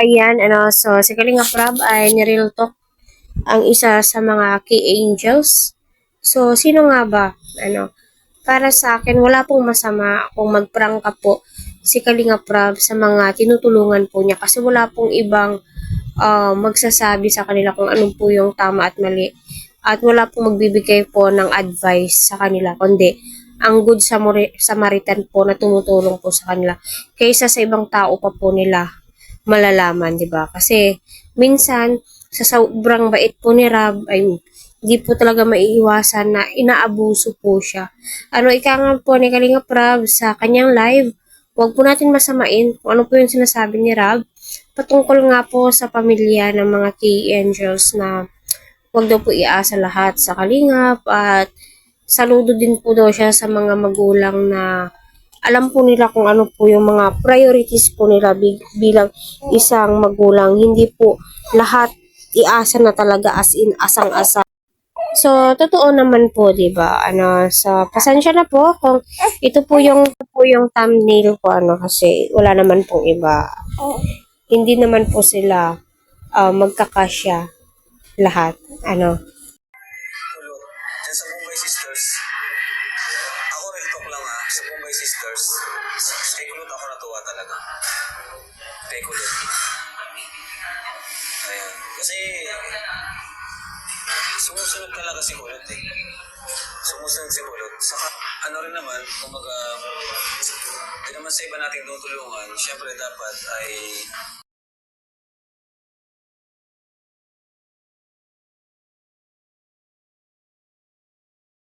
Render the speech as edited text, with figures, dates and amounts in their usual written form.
Ayan, so si Kalinga Prab ay nireal talk ang isa sa mga key angels. So, sino nga ba? Para sa akin, wala pong masama kung magprangka po si Kalinga Prab sa mga tinutulungan po niya kasi wala pong ibang magsasabi sa kanila kung ano po yung tama at mali. At wala pong magbibigay po ng advice sa kanila, kundi ang good Samaritan po na tumutulong po sa kanila kaysa sa ibang tao pa po nila malalaman, di ba? Kasi minsan sa sobrang bait po ni Rab ay hindi po talaga maiiwasan na inaabuso po siya. Ika nga po ni Kalinga Prab sa kanyang live, huwag po natin masamain kung ano po yung sinasabi ni Rab patungkol nga po sa pamilya ng mga key angels na huwag daw po iasa lahat sa Kalingap at saludo din po daw siya sa mga magulang na alam po nila kung ano po yung mga priorities po nila bilang isang magulang. Hindi po lahat iasa na talaga as in asang-asa. So, totoo naman po, 'di ba? So pasensya na po kung ito po yung thumbnail ko kasi wala naman pong iba. Hindi naman po sila magkakasya lahat. Dyan sa Mumbai Sisters, ako real talk lang sa Mumbai Sisters, kay Kulot ako natuwa talaga. Kay Kulot. Ayan. Kasi, sumusunod talaga si Kulot Sumusunod si Kulot. Saka, rin naman, kumaga, di naman sa iba nating tutulungan, syempre dapat ay